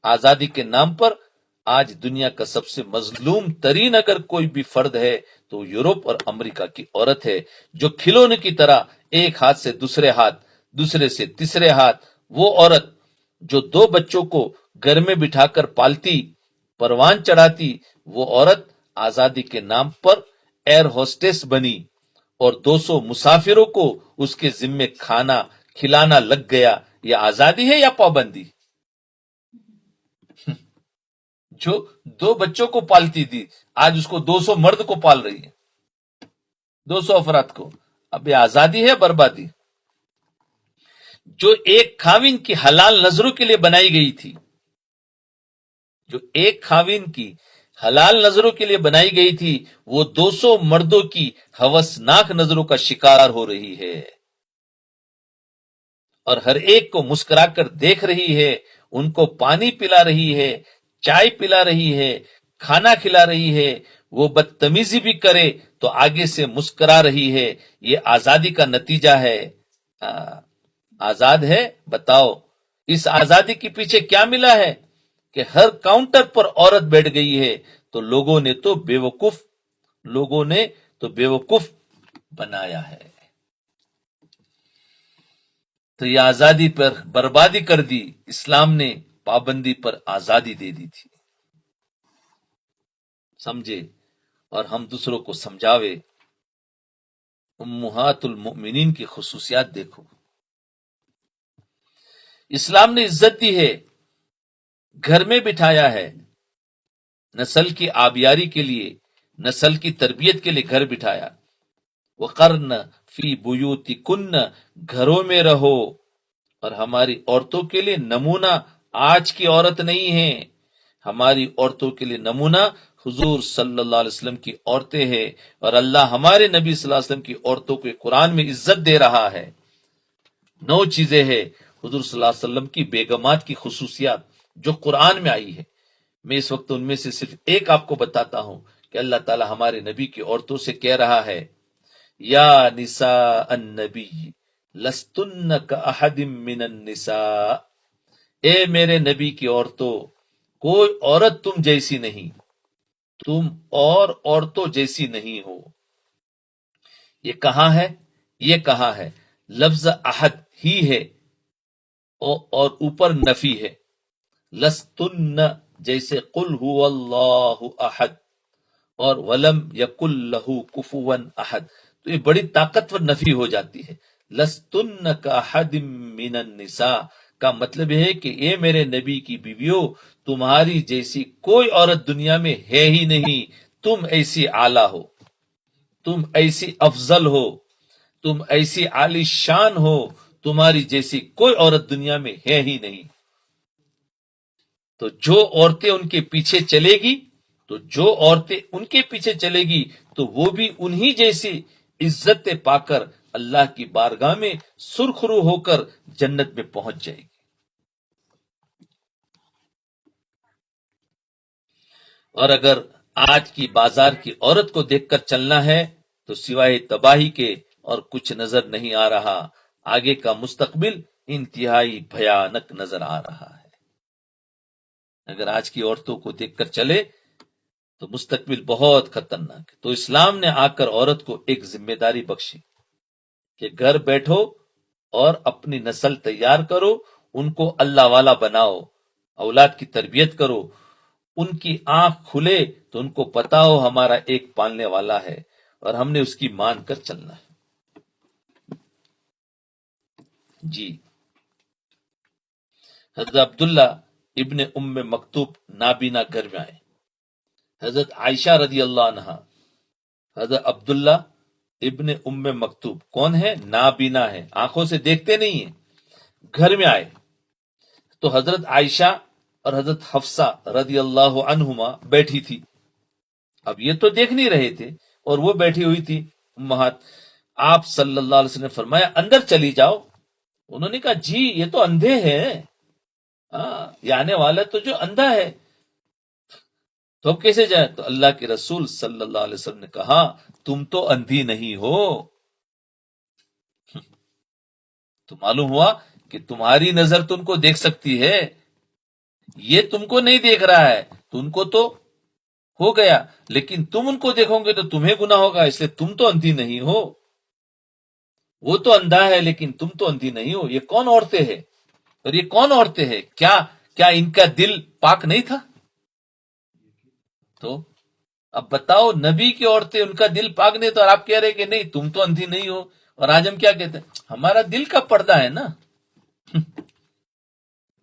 آزادی کے نام پر آج دنیا کا سب سے مظلوم ترین اگر کوئی بھی فرد ہے تو یورپ اور امریکہ کی عورت ہے، جو کھلونے کی طرح ایک ہاتھ سے دوسرے ہاتھ، دوسرے سے تیسرے ہاتھ، وہ عورت جو 2 بچوں کو گھر میں بٹھا کر پالتی، پروان چڑھاتی، وہ عورت آزادی کے نام پر ایئر ہوسٹس بنی اور 200 مسافروں کو اس کے ذمے کھانا کھلانا لگ گیا۔ یہ آزادی ہے یا پابندی؟ جو 2 بچوں کو پالتی تھی آج اس کو 200 مرد کو پال رہی ہے، 200 افراد کو۔ اب یہ آزادی ہے بربادی؟ جو ایک خاوند کی حلال نظروں کے لیے بنائی گئی تھی، جو ایک خاوند کی حلال نظروں کے لیے بنائی گئی تھی، وہ 200 مردوں کی ہوسناک نظروں کا شکار ہو رہی ہے، اور ہر ایک کو مسکرا کر دیکھ رہی ہے، ان کو پانی پلا رہی ہے، چائے پلا رہی ہے، کھانا کھلا رہی ہے، وہ بدتمیزی بھی کرے تو آگے سے مسکرا رہی ہے۔ یہ آزادی کا نتیجہ ہے۔ آزاد ہے؟ بتاؤ، اس آزادی کے پیچھے کیا ملا ہے کہ ہر کاؤنٹر پر عورت بیٹھ گئی ہے، تو لوگوں نے تو بیوقوف بنایا ہے۔ تو یہ آزادی پر بربادی کر دی، اسلام نے پابندی پر آزادی دے دی تھی۔ سمجھے؟ اور ہم دوسروں کو سمجھاوے۔ امہات المؤمنین کی خصوصیات دیکھو، اسلام نے عزت دی ہے، گھر میں بٹھایا ہے، نسل کی آبیاری کے لیے، نسل کی تربیت کے لیے گھر بٹھایا۔ وقرن فی بیوتکن، گھروں میں رہو۔ اور ہماری عورتوں کے لیے نمونہ آج کی عورت نہیں ہے، ہماری عورتوں کے لیے نمونہ حضور صلی اللہ علیہ وسلم کی عورتیں ہیں، اور اللہ ہمارے نبی صلی اللہ علیہ وسلم کی عورتوں کو قرآن میں عزت دے رہا ہے۔ 9 چیزیں ہیں حضور صلی اللہ علیہ وسلم کی بیگمات کی خصوصیات جو قرآن میں آئی ہے۔ میں اس وقت ان میں سے صرف ایک آپ کو بتاتا ہوں کہ اللہ تعالی ہمارے نبی کی عورتوں سے کہہ رہا ہے، یا نساء النبی لستن کاحد من النساء، اے میرے نبی کی عورتوں، کوئی عورت تم جیسی نہیں، تم اور عورتوں جیسی نہیں ہو۔ یہ کہاں ہے؟ یہ کہاں ہے؟ لفظ احد ہی ہے اور اوپر نفی ہے۔ لستن جیسے قل هو اللہ احد اور ولم یکن لہ کفوا احد، تو یہ بڑی طاقتور نفی ہو جاتی ہے۔ لستن کاحد من النساء کا مطلب ہے کہ اے میرے نبی کی بیویوں، تمہاری جیسی کوئی عورت دنیا میں ہے ہی نہیں، تم ایسی اعلیٰ ہو، تم ایسی افضل ہو، تم ایسی عالی شان ہو، تمہاری جیسی کوئی عورت دنیا میں ہے ہی نہیں۔ تو جو عورتیں ان کے پیچھے چلے گی تو وہ بھی انہی جیسی عزت پا کر اللہ کی بارگاہ میں سرخرو ہو کر جنت میں پہنچ جائے گی۔ اور اگر آج کی بازار کی عورت کو دیکھ کر چلنا ہے تو سوائے تباہی کے اور کچھ نظر نہیں آ رہا۔ آگے کا مستقبل انتہائی بھیانک نظر آ رہا ہے۔ اگر آج کی عورتوں کو دیکھ کر چلے تو مستقبل بہت خطرناک ہے۔ تو اسلام نے آ کر عورت کو ایک ذمہ داری بخشی کہ گھر بیٹھو اور اپنی نسل تیار کرو، ان کو اللہ والا بناؤ، اولاد کی تربیت کرو، ان کی آنکھ کھلے تو ان کو پتا ہو ہمارا ایک پالنے والا ہے اور ہم نے اس کی مان کر چلنا ہے۔ جی، حضرت عبداللہ ابن ام مکتوب نابینا گھر میں آئے۔ حضرت عائشہ رضی اللہ عنہا، حضرت عبداللہ ابن ام مکتوب کون ہے؟ نابینا ہے، آنکھوں سے دیکھتے نہیں ہیں، گھر میں آئے تو حضرت عائشہ اور حضرت حفصہ رضی اللہ عنہما بیٹھی تھی۔ اب یہ تو دیکھ نہیں رہے تھے اور وہ بیٹھی ہوئی تھی امہات۔ آپ صلی اللہ علیہ وسلم نے فرمایا اندر چلی جاؤ۔ انہوں نے کہا جی یہ تو اندھے ہیں، یہ آنے والا تو جو اندھا ہے، تو اب کیسے جائے؟ تو اللہ کے رسول صلی اللہ علیہ وسلم نے کہا تم تو اندھی نہیں ہو، تو معلوم ہوا کہ تمہاری نظر تم کو دیکھ سکتی ہے، یہ تم کو نہیں دیکھ رہا ہے، تو ان کو تو ہو گیا، لیکن تم ان کو دیکھو گے تو تمہیں گناہ ہوگا، اس لیے تم تو اندھی نہیں ہو۔ وہ تو اندھا ہے لیکن تم تو اندھی نہیں ہو۔ یہ کون عورتیں ہیں؟ اور یہ کون عورتیں ہیں؟ کیا ان کا دل پاک نہیں تھا؟ تو اب بتاؤ، نبی کی عورتیں ان کا دل پاک نہیں، تو اور آپ کہہ رہے کہ نہیں تم تو اندھی نہیں ہو۔ اور آج ہم کیا کہتے ہیں؟ ہمارا دل کا پردہ ہے نا،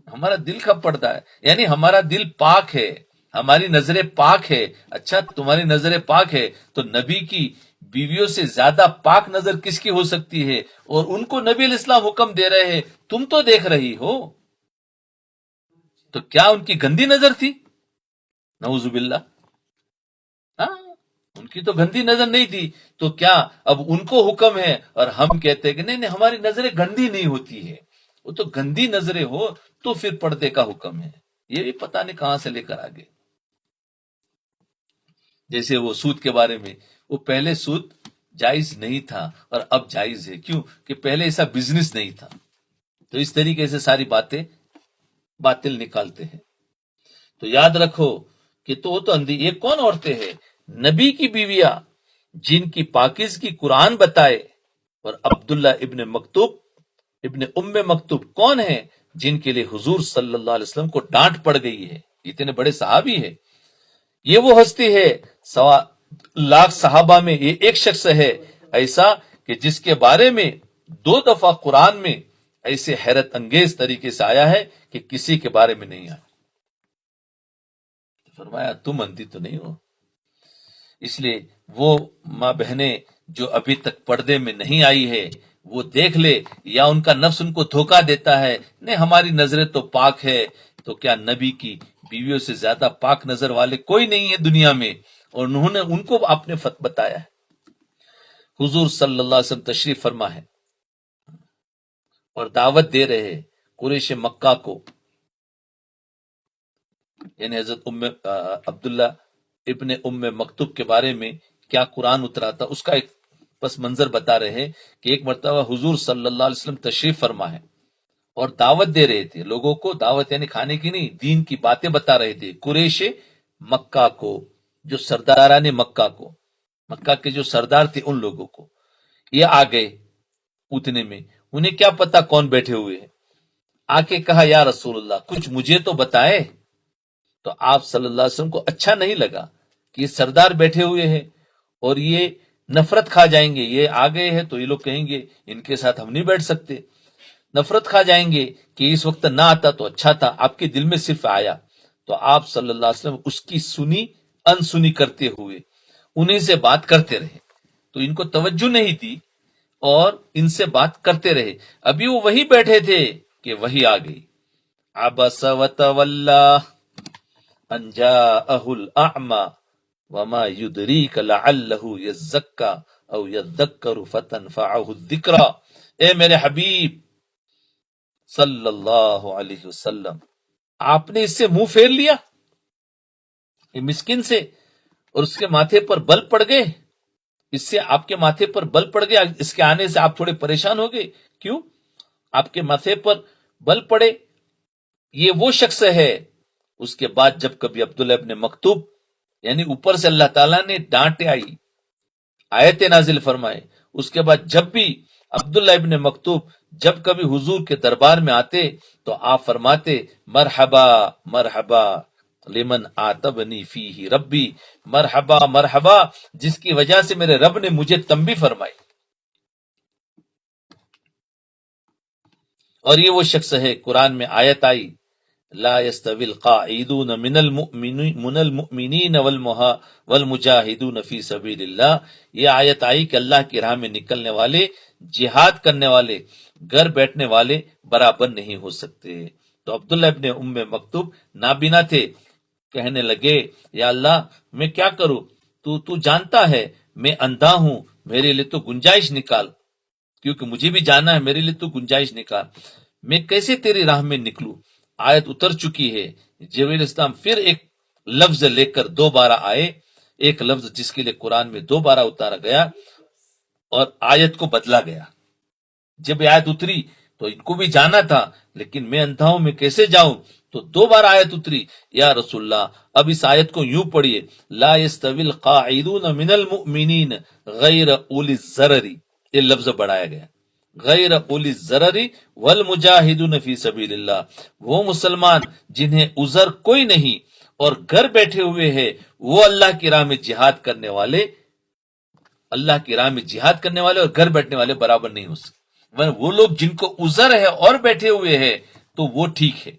ہمارا دل کا پردہ ہے، یعنی ہمارا دل پاک ہے، ہماری نظریں پاک ہے۔ اچھا تمہاری نظریں پاک ہے تو نبی کی بیویوں سے زیادہ پاک نظر کس کی ہو سکتی ہے؟ اور ان کو نبی علیہ السلام حکم دے رہے ہیں، تم تو دیکھ رہی ہو، تو کیا ان کی گندی نظر تھی؟ نعوذ باللہ، ہاں ان کی تو گندی نظر نہیں تھی، تو کیا اب ان کو حکم ہے اور ہم کہتے ہیں کہ نہیں نہیں ہماری نظریں گندی نہیں ہوتی ہے؟ وہ تو گندی نظریں ہو تو پھر پردے کا حکم ہے۔ یہ بھی پتہ نہیں کہاں سے لے کر آگے۔ جیسے وہ سود کے بارے میں، وہ پہلے سود جائز نہیں تھا اور اب جائز ہے، کیوں کہ پہلے ایسا بزنس نہیں تھا۔ تو اس طریقے سے ساری باتیں باطل نکالتے ہیں۔ تو یاد رکھو کہ تو وہ تو اندھی، یہ کون عورتیں ہیں؟ نبی کی بیویاں جن کی پاکیزگی قرآن بتائے۔ اور عبداللہ ابن ام مکتوب کون ہیں؟ جن کے لیے حضور صلی اللہ علیہ وسلم کو ڈانٹ پڑ گئی ہے، اتنے بڑے صحابی ہے۔ یہ وہ ہستی ہے، 1,00,000 صحابہ میں یہ ایک شخص ہے ایسا کہ جس کے بارے میں 2 دفعہ قرآن میں ایسے حیرت انگیز طریقے سے آیا ہے کہ کسی کے بارے میں نہیں آیا۔ فرمایا تم اندھی تو نہیں ہو۔ اس لیے وہ ماں بہنیں جو ابھی تک پردے میں نہیں آئی ہے وہ دیکھ لے، یا ان کا نفس ان کو دھوکہ دیتا ہے نہیں ہماری نظریں تو پاک ہے، تو کیا نبی کی بیویوں سے زیادہ پاک نظر والے کوئی نہیں ہے دنیا میں؟ اور انہوں نے ان کو آپ نے بتایا ہے۔ حضور صلی اللہ علیہ وسلم تشریف فرما ہے اور دعوت دے رہے ہیں قریش مکہ کو، یعنی حضرت عبداللہ ابن ام مکتوب کے بارے میں کیا قرآن اترا تھا اس کا ایک پس منظر بتا رہے ہیں کہ ایک مرتبہ حضور صلی اللہ علیہ وسلم تشریف فرما ہے اور دعوت دے رہے تھے لوگوں کو، دعوت یعنی کھانے کی نہیں، دین کی باتیں بتا رہے تھے قریش مکہ کو، جو سرداران مکہ کو، مکہ کے جو سردار تھے ان لوگوں کو۔ یہ آ گئے اتنے میں، انہیں کیا پتا کون بیٹھے ہوئے ہیں، آ کے کہا یا رسول اللہ کچھ مجھے تو بتائے۔ تو آپ صلی اللہ علیہ وسلم کو اچھا نہیں لگا کہ یہ سردار بیٹھے ہوئے ہیں اور یہ نفرت کھا جائیں گے، یہ آ گئے ہیں تو یہ لوگ کہیں گے ان کے ساتھ ہم نہیں بیٹھ سکتے، نفرت کھا جائیں گے کہ اس وقت نہ آتا تو اچھا تھا، آپ کے دل میں صرف آیا۔ تو آپ صلی اللہ علیہ وسلم اس کی سنی انسنی کرتے ہوئے انہیں سے بات کرتے رہے، تو ان کو توجہ نہیں دی اور ان سے بات کرتے رہے۔ ابھی وہ وہی بیٹھے تھے کہ وہی آ گئی، عبس وتولی ان جاءہ الاعمى وما يدریک لعلہ یزکا او یذکر فتنفعہ الذکرى۔ اے میرے حبیب صلی اللہ علیہ وسلم، آپ نے اس سے منہ پھیر لیا، یہ مسکین سے، اور اس کے ماتھے پر بل پڑ گئے، اس سے آپ کے ماتھے پر بل پڑ گیا، اس کے آنے سے آپ تھوڑے پریشان ہو گئے، کیوں آپ کے ماتھے پر بل پڑے، یہ وہ شخص ہے۔ اس کے بعد جب کبھی عبداللہ ابن مکتوب، یعنی اوپر سے اللہ تعالیٰ نے ڈانٹے آئی، آیت نازل فرمائے، اس کے بعد جب بھی عبداللہ ابن مکتوب جب کبھی حضور کے دربار میں آتے تو آپ فرماتے مرحبا مرحبا لمن آتبنی فیہ ربی، مرحبا مرحبا جس کی وجہ سے میرے رب نے مجھے تنبیہ فرمائی۔ اور یہ وہ شخص ہے، قرآن میں آیت آئی لا يستوي القاعدون من المؤمنین والمجاہدون فی سبیل اللہ۔ یہ آیت آئی کہ اللہ کی راہ میں نکلنے والے، جہاد کرنے والے، گھر بیٹھنے والے برابر نہیں ہو سکتے۔ تو عبداللہ ابن ام مکتوب نابینا تھے، کہنے لگے یا اللہ میں کیا کروں، تو جانتا ہے میں اندھا ہوں، میرے لیے تو گنجائش نکال، کیونکہ مجھے بھی جانا ہے، میرے لیے تو گنجائش نکال، میں کیسے تیری راہ میں نکلوں۔ آیت اتر چکی ہے، جبریل اسلام پھر ایک لفظ لے کر دوبارہ آئے، ایک لفظ جس کے لیے قرآن میں دوبارہ اتارا گیا اور آیت کو بدلا گیا۔ جب یہ آیت اتری تو ان کو بھی جانا تھا، لیکن میں اندھا ہوں، میں کیسے جاؤں، تو دوبارہ آیت اتری یا رسول اللہ اب اس آیت کو یوں پڑھیے لا يستوي القاعدون من المؤمنین غیر اولی الضرر، یہ لفظ بڑھایا گیا، غیر اولی الضرر والمجاہدون فی سبیل اللہ، وہ مسلمان جنہیں عذر کوئی نہیں اور گھر بیٹھے ہوئے ہیں، وہ اللہ کی راہ میں جہاد کرنے والے، اللہ کی راہ میں جہاد کرنے والے اور گھر بیٹھنے والے برابر نہیں ہو سکتے۔ وہ لوگ جن کو عذر ہے اور بیٹھے ہوئے ہیں تو وہ ٹھیک ہے،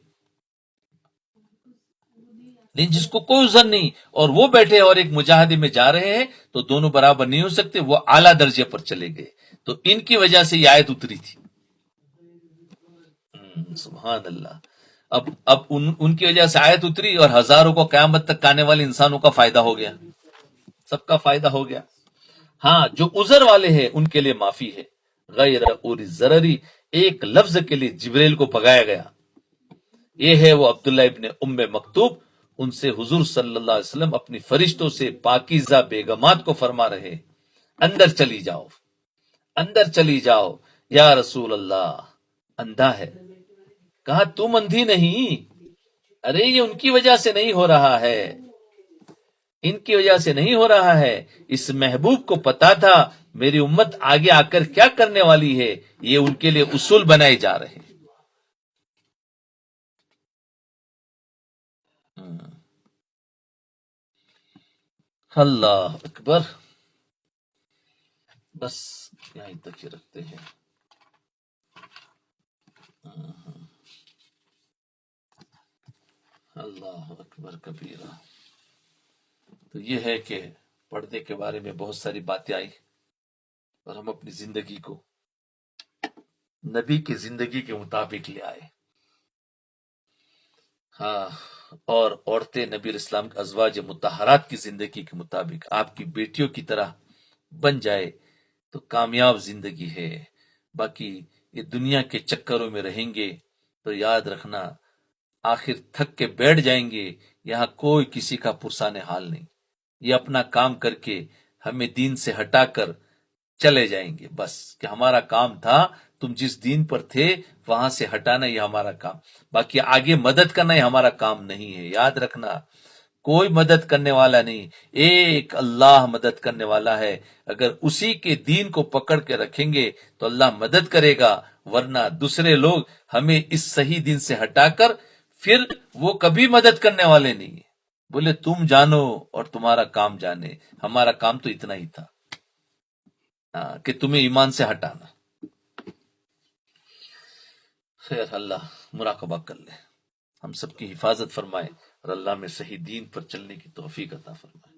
لیکن جس کو کوئی عذر نہیں اور وہ بیٹھے اور ایک مجاہدے میں جا رہے ہیں تو دونوں برابر نہیں ہو سکتے، وہ اعلیٰ درجے پر چلے گئے۔ تو ان کی وجہ سے یہ آیت اتری تھی۔ سبحان اللہ۔ اب ان کی وجہ سے آیت اتری اور ہزاروں کو قیامت تک آنے والے انسانوں کا فائدہ ہو گیا، سب کا فائدہ ہو گیا۔ ہاں جو عذر والے ہیں ان کے لیے معافی ہے، غیر اولی ضرری ایک لفظ کے لیے جبریل کو بھگایا گیا۔ یہ ہے وہ عبداللہ ابن ام مکتوب، ان سے حضور صلی اللہ علیہ وسلم اپنی فرشتوں سے پاکیزہ بیگمات کو فرما رہے اندر چلی جاؤ، اندر چلی جاؤ یا رسول اللہ، اندھا ہے۔ کہا تم اندھی نہیں، ارے یہ ان کی وجہ سے نہیں ہو رہا ہے، ان کی وجہ سے نہیں ہو رہا ہے، اس محبوب کو پتا تھا میری امت آگے آ کر کیا کرنے والی ہے، یہ ان کے لیے اصول بنائے جا رہے ہیں۔ اللہ اکبر، بس یہیں تک ہی رکھتے ہیں۔ اللہ اکبر کبیرہ۔ تو یہ ہے کہ پردے کے بارے میں بہت ساری باتیں آئی اور ہم اپنی زندگی کو نبی کی زندگی کے مطابق لے آئے۔ ہاں، اور عورتیں نبی اسلام کے ازواج مطہرات کی زندگی کے مطابق آپ کی بیٹیوں کی طرح بن جائے تو کامیاب زندگی ہے۔ باقی یہ دنیا کے چکروں میں رہیں گے تو یاد رکھنا آخر تھک کے بیٹھ جائیں گے، یہاں کوئی کسی کا پرسان حال نہیں، یہ اپنا کام کر کے ہمیں دین سے ہٹا کر چلے جائیں گے، بس کہ ہمارا کام تھا تم جس دین پر تھے وہاں سے ہٹانا، یہ ہمارا کام، باقی آگے مدد کرنا یہ ہمارا کام نہیں ہے۔ یاد رکھنا کوئی مدد کرنے والا نہیں، ایک اللہ مدد کرنے والا ہے، اگر اسی کے دین کو پکڑ کے رکھیں گے تو اللہ مدد کرے گا، ورنہ دوسرے لوگ ہمیں اس صحیح دین سے ہٹا کر پھر وہ کبھی مدد کرنے والے نہیں ہیں۔ بولے تم جانو اور تمہارا کام جانے، ہمارا کام تو اتنا ہی تھا کہ تمہیں ایمان سے ہٹانا۔ خیر اللہ مراقبہ کر لے، ہم سب کی حفاظت فرمائے اور اللہ میں صحیح دین پر چلنے کی توفیق عطا فرمائے۔